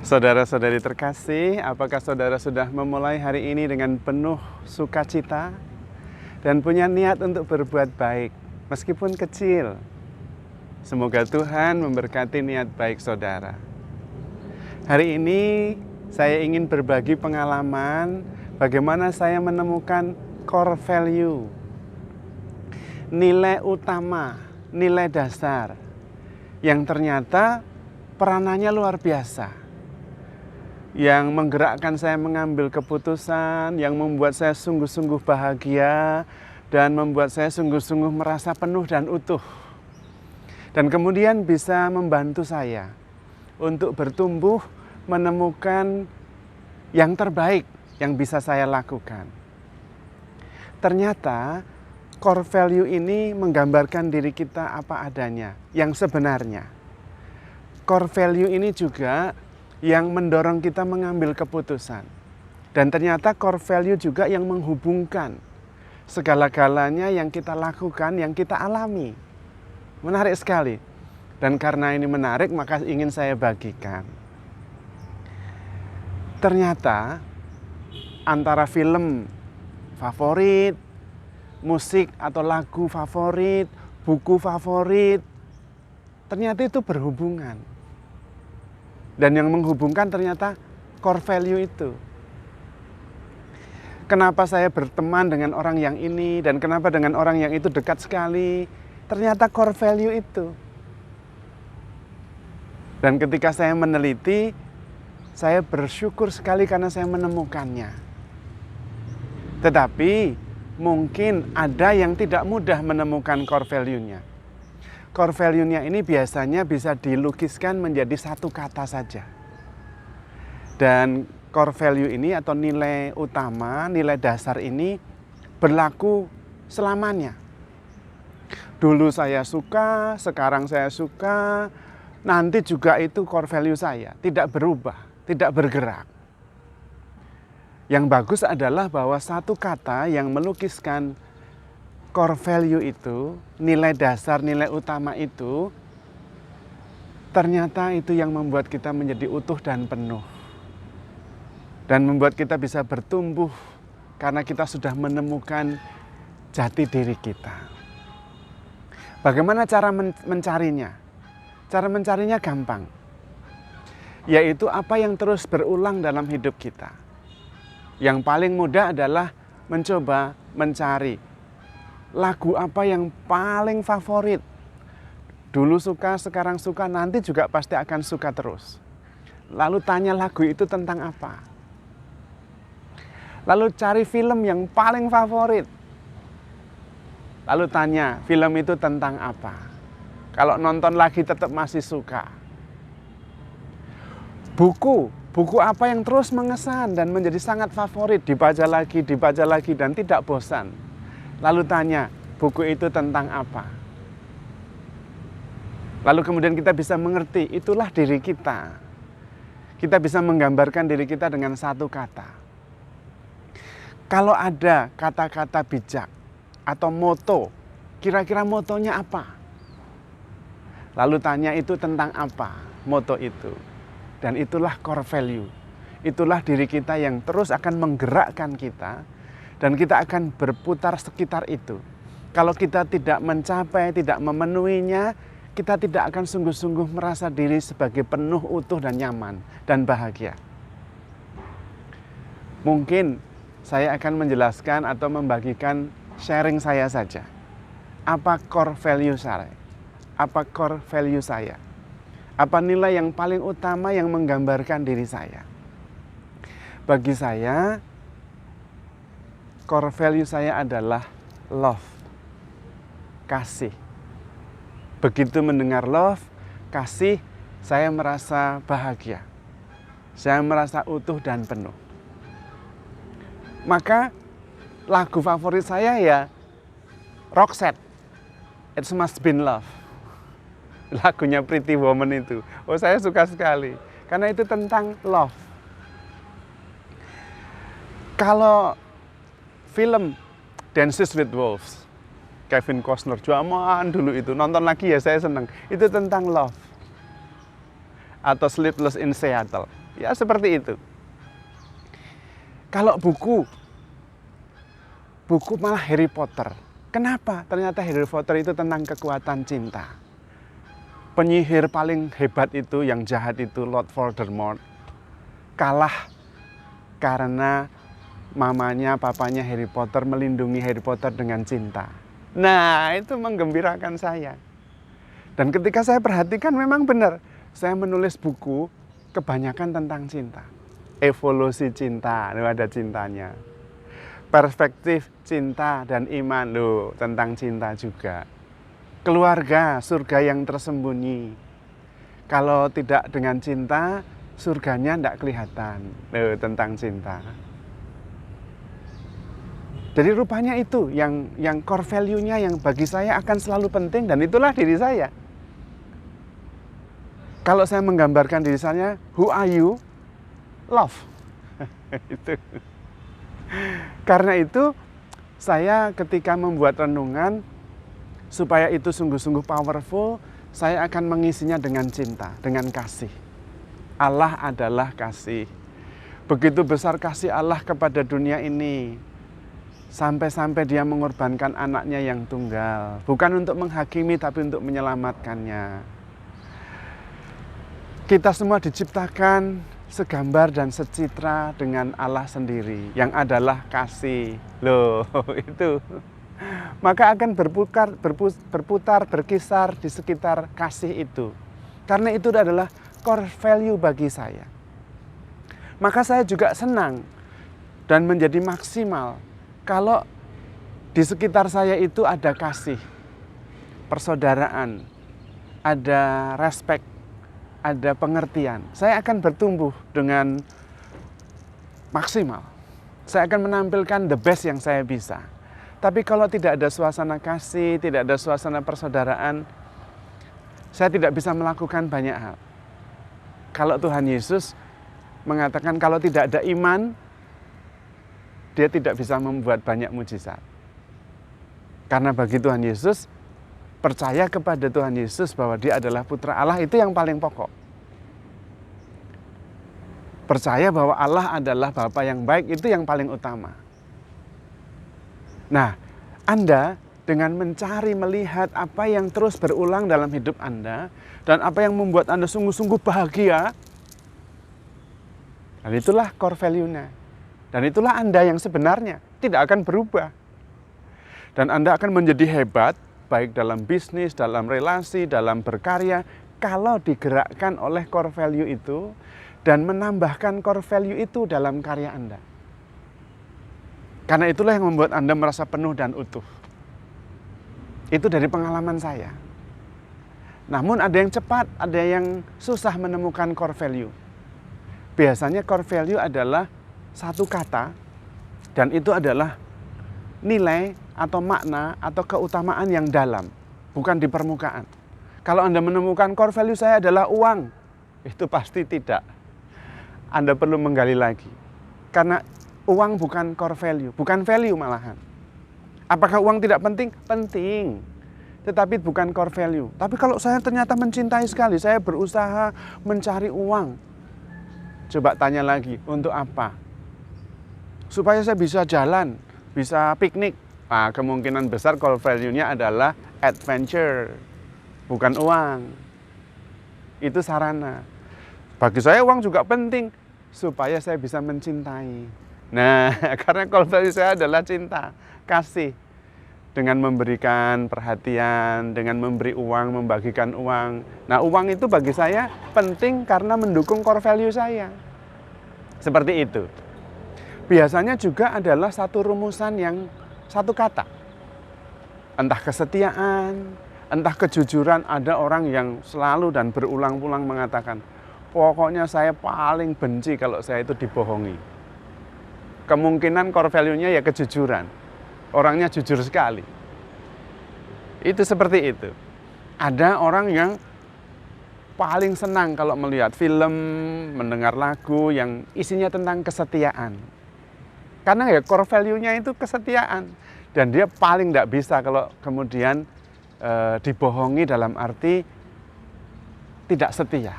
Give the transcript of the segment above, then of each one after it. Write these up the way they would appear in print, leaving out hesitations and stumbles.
Saudara-saudari terkasih, apakah saudara sudah memulai hari ini dengan penuh sukacita dan punya niat untuk berbuat baik, meskipun kecil? Semoga Tuhan memberkati niat baik saudara. Hari ini saya ingin berbagi pengalaman bagaimana saya menemukan core value, nilai utama, nilai dasar, yang ternyata peranannya luar biasa. Yang menggerakkan saya mengambil keputusan, yang membuat saya sungguh-sungguh bahagia, dan membuat saya sungguh-sungguh merasa penuh dan utuh. Dan kemudian bisa membantu saya untuk bertumbuh menemukan yang terbaik yang bisa saya lakukan. Ternyata core value ini menggambarkan diri kita apa adanya, yang sebenarnya. Core value ini juga yang mendorong kita mengambil keputusan. Dan ternyata core value juga yang menghubungkan segala-galanya yang kita lakukan, yang kita alami. Menarik sekali. Dan karena ini menarik, maka ingin saya bagikan. Ternyata antara film favorit, musik atau lagu favorit, buku favorit, ternyata itu berhubungan. Dan yang menghubungkan ternyata core value itu. Kenapa saya berteman dengan orang yang ini dan kenapa dengan orang yang itu dekat sekali? Ternyata core value itu. Dan ketika saya meneliti, saya bersyukur sekali karena saya menemukannya. Tetapi mungkin ada yang tidak mudah menemukan core value-nya. Core value-nya ini biasanya bisa dilukiskan menjadi satu kata saja. Dan core value ini atau nilai utama, nilai dasar ini berlaku selamanya. Dulu saya suka, sekarang saya suka, nanti juga itu core value saya, tidak berubah, tidak bergerak. Yang bagus adalah bahwa satu kata yang melukiskan core value itu, nilai dasar, nilai utama itu, ternyata itu yang membuat kita menjadi utuh dan penuh. Dan membuat kita bisa bertumbuh karena kita sudah menemukan jati diri kita. Bagaimana cara mencarinya? Cara mencarinya gampang. Yaitu apa yang terus berulang dalam hidup kita. Yang paling mudah adalah mencoba mencari lagu apa yang paling favorit. Dulu suka, sekarang suka, nanti juga pasti akan suka terus. Lalu tanya lagu itu tentang apa. Lalu cari film yang paling favorit. Lalu tanya film itu tentang apa. Kalau nonton lagi tetap masih suka. Buku apa yang terus mengesan dan menjadi sangat favorit. Dibaca lagi dan tidak bosan. Lalu tanya, buku itu tentang apa? Lalu kemudian kita bisa mengerti, itulah diri kita. Kita bisa menggambarkan diri kita dengan satu kata. Kalau ada kata-kata bijak atau moto, kira-kira motonya apa? Lalu tanya itu tentang apa, moto itu. Dan itulah core value. Itulah diri kita yang terus akan menggerakkan kita. Dan kita akan berputar sekitar itu. Kalau kita tidak mencapai, tidak memenuhinya, kita tidak akan sungguh-sungguh merasa diri sebagai penuh, utuh, dan nyaman, dan bahagia. Mungkin saya akan menjelaskan atau membagikan sharing saya saja. Apa core value saya? Apa core value saya? Apa nilai yang paling utama yang menggambarkan diri saya? Bagi saya, core value saya adalah love, kasih. Begitu mendengar love, kasih, saya merasa bahagia. Saya merasa utuh dan penuh. Maka lagu favorit saya ya Roxette, It Must Be Love. Lagunya Pretty Woman itu. Oh, saya suka sekali. Karena itu tentang love. Kalau film Dances with Wolves, Kevin Costner, zaman dulu itu, nonton lagi ya saya senang. Itu tentang love. Atau Sleepless in Seattle, Ya seperti itu. Kalau buku malah Harry Potter. Kenapa? Ternyata Harry Potter itu tentang kekuatan cinta. Penyihir paling hebat itu, yang jahat itu, Lord Voldemort, kalah karena mamanya, papanya Harry Potter melindungi Harry Potter dengan cinta. Nah, itu menggembirakan saya. Dan ketika saya perhatikan memang benar, saya menulis buku kebanyakan tentang cinta. Evolusi cinta, loh ada cintanya. Perspektif cinta dan iman, loh tentang cinta juga. Keluarga, surga yang tersembunyi. Kalau tidak dengan cinta, surganya tidak kelihatan, loh tentang cinta. Jadi rupanya itu yang core value-nya yang bagi saya akan selalu penting, dan itulah diri saya. Kalau saya menggambarkan diri saya, who are you? Love. Itu. Karena itu saya ketika membuat renungan, supaya itu sungguh-sungguh powerful, saya akan mengisinya dengan cinta, dengan kasih. Allah adalah kasih. Begitu besar kasih Allah kepada dunia ini, sampai-sampai dia mengorbankan anaknya yang tunggal. Bukan untuk menghakimi, tapi untuk menyelamatkannya. Kita semua diciptakan segambar dan secitra dengan Allah sendiri, yang adalah kasih. Loh, itu. Maka akan berputar, berkisar di sekitar kasih itu. Karena itu adalah core value bagi saya. Maka saya juga senang dan menjadi maksimal kalau di sekitar saya itu ada kasih, persaudaraan, ada respect, ada pengertian. Saya akan bertumbuh dengan maksimal. Saya akan menampilkan the best yang saya bisa. Tapi kalau tidak ada suasana kasih, tidak ada suasana persaudaraan, saya tidak bisa melakukan banyak hal. Kalau Tuhan Yesus mengatakan kalau tidak ada iman, dia tidak bisa membuat banyak mujizat. Karena bagi Tuhan Yesus, percaya kepada Tuhan Yesus bahwa dia adalah putra Allah, itu yang paling pokok. Percaya bahwa Allah adalah Bapa yang baik, itu yang paling utama. Nah, Anda dengan mencari, melihat apa yang terus berulang dalam hidup Anda, dan apa yang membuat Anda sungguh-sungguh bahagia, dan itulah core value-nya. Dan itulah Anda yang sebenarnya tidak akan berubah. Dan Anda akan menjadi hebat, baik dalam bisnis, dalam relasi, dalam berkarya, kalau digerakkan oleh core value itu, dan menambahkan core value itu dalam karya Anda. Karena itulah yang membuat Anda merasa penuh dan utuh. Itu dari pengalaman saya. Namun ada yang cepat, ada yang susah menemukan core value. Biasanya core value adalah satu kata, dan itu adalah nilai atau makna atau keutamaan yang dalam, bukan di permukaan. Kalau Anda menemukan core value saya adalah uang, itu pasti tidak. Anda perlu menggali lagi. Karena uang bukan core value, bukan value malahan. Apakah uang tidak penting? Penting. Tetapi bukan core value. Tapi kalau saya ternyata mencintai sekali, saya berusaha mencari uang. Coba tanya lagi, untuk apa? Supaya saya bisa jalan, bisa piknik. Nah, kemungkinan besar core value-nya adalah adventure, bukan uang. Itu sarana. Bagi saya uang juga penting, supaya saya bisa mencintai. Nah, karena core value saya adalah cinta, kasih. Dengan memberikan perhatian, dengan memberi uang, membagikan uang. Nah, uang itu bagi saya penting karena mendukung core value saya. Seperti itu. Biasanya juga adalah satu rumusan yang satu kata. Entah kesetiaan, entah kejujuran. Ada orang yang selalu dan berulang-ulang mengatakan, pokoknya saya paling benci kalau saya itu dibohongi. Kemungkinan core value-nya ya kejujuran. Orangnya jujur sekali. Itu seperti itu. Ada orang yang paling senang kalau melihat film, mendengar lagu yang isinya tentang kesetiaan. Karena ya core value-nya itu kesetiaan. Dan dia paling tidak bisa kalau kemudian dibohongi dalam arti tidak setia.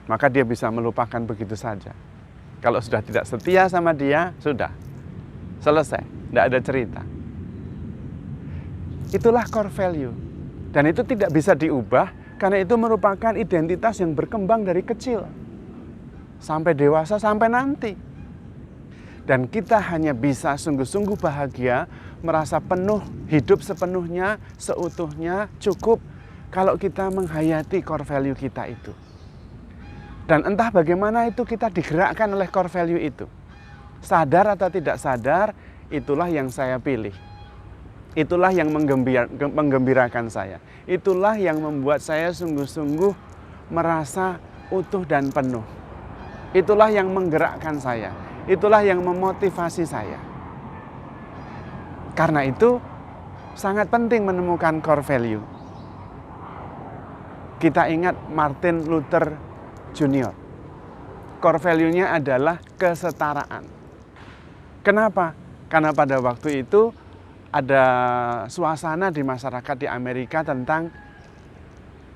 maka dia bisa melupakan begitu saja. Kalau sudah tidak setia sama dia, sudah selesai, tidak ada cerita. Itulah core value. Dan itu tidak bisa diubah karena itu merupakan identitas yang berkembang dari kecil sampai dewasa, sampai nanti. Dan kita hanya bisa sungguh-sungguh bahagia, merasa penuh, hidup sepenuhnya, seutuhnya, cukup kalau kita menghayati core value kita itu. Dan entah bagaimana itu kita digerakkan oleh core value itu. Sadar atau tidak sadar, itulah yang saya pilih. Itulah yang menggembirakan saya. Itulah yang membuat saya sungguh-sungguh merasa utuh dan penuh. Itulah yang menggerakkan saya. Itulah yang memotivasi saya. Karena itu sangat penting menemukan core value. Kita ingat Martin Luther Junior. Core value-nya adalah kesetaraan. Kenapa? Karena pada waktu itu ada suasana di masyarakat di Amerika tentang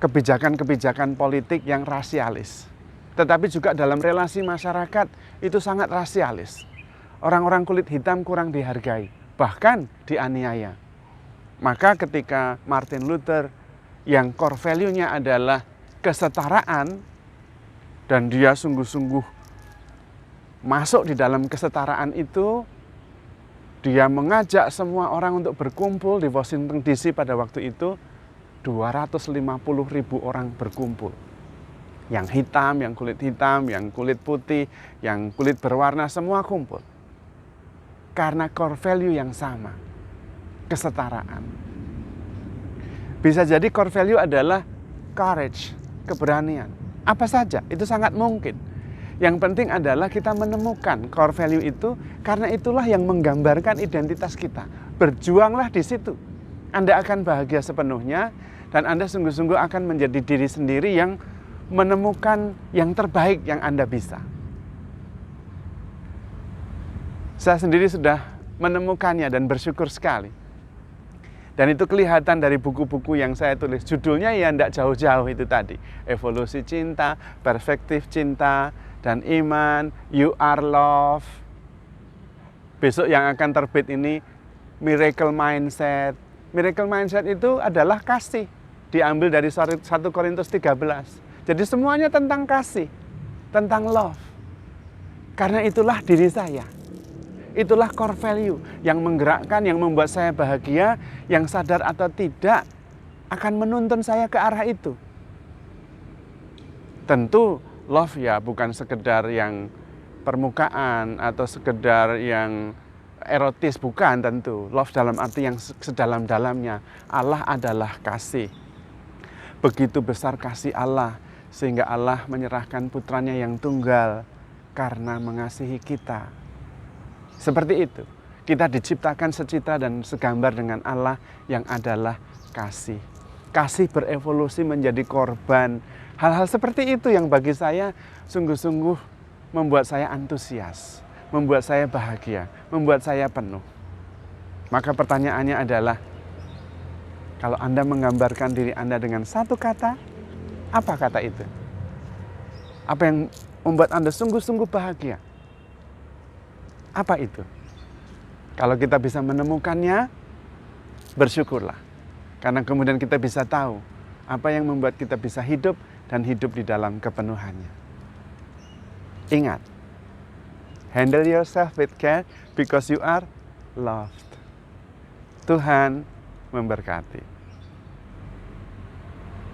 kebijakan-kebijakan politik yang rasialis. Tetapi juga dalam relasi masyarakat itu sangat rasialis. Orang-orang kulit hitam kurang dihargai, bahkan dianiaya. Maka ketika Martin Luther yang core value-nya adalah kesetaraan, dan dia sungguh-sungguh masuk di dalam kesetaraan itu, dia mengajak semua orang untuk berkumpul di Washington DC pada waktu itu. 250.000 orang berkumpul. Yang hitam, yang kulit hitam, yang kulit putih, yang kulit berwarna, semua kumpul. Karena core value yang sama, kesetaraan. Bisa jadi core value adalah courage, keberanian. Apa saja, itu sangat mungkin. Yang penting adalah kita menemukan core value itu, karena itulah yang menggambarkan identitas kita. Berjuanglah di situ. Anda akan bahagia sepenuhnya, dan Anda sungguh-sungguh akan menjadi diri sendiri yang menemukan yang terbaik yang Anda bisa. Saya sendiri sudah menemukannya dan bersyukur sekali. Dan itu kelihatan dari buku-buku yang saya tulis. Judulnya ya tidak jauh-jauh itu tadi. Evolusi Cinta, Perspektif Cinta, dan Iman, You Are Love. Besok yang akan terbit ini, Miracle Mindset. Miracle Mindset itu adalah kasih. Diambil dari 1 Korintus 13. Jadi semuanya tentang kasih, tentang love. Karena itulah diri saya. Itulah core value yang menggerakkan, yang membuat saya bahagia, yang sadar atau tidak akan menuntun saya ke arah itu. Tentu love ya bukan sekedar yang permukaan atau sekedar yang erotis, bukan tentu. Love dalam arti yang sedalam-dalamnya. Allah adalah kasih. Begitu besar kasih Allah sehingga Allah menyerahkan putranya yang tunggal karena mengasihi kita. Seperti itu, kita diciptakan secitra dan segambar dengan Allah yang adalah kasih. Kasih berevolusi menjadi korban. Hal-hal seperti itu yang bagi saya sungguh-sungguh membuat saya antusias, membuat saya bahagia, membuat saya penuh. Maka pertanyaannya adalah, kalau Anda menggambarkan diri Anda dengan satu kata, apa kata itu? Apa yang membuat Anda sungguh-sungguh bahagia? Apa itu? Kalau kita bisa menemukannya, bersyukurlah. Karena kemudian kita bisa tahu apa yang membuat kita bisa hidup dan hidup di dalam kepenuhannya. Ingat, handle yourself with care because you are loved. Tuhan memberkati.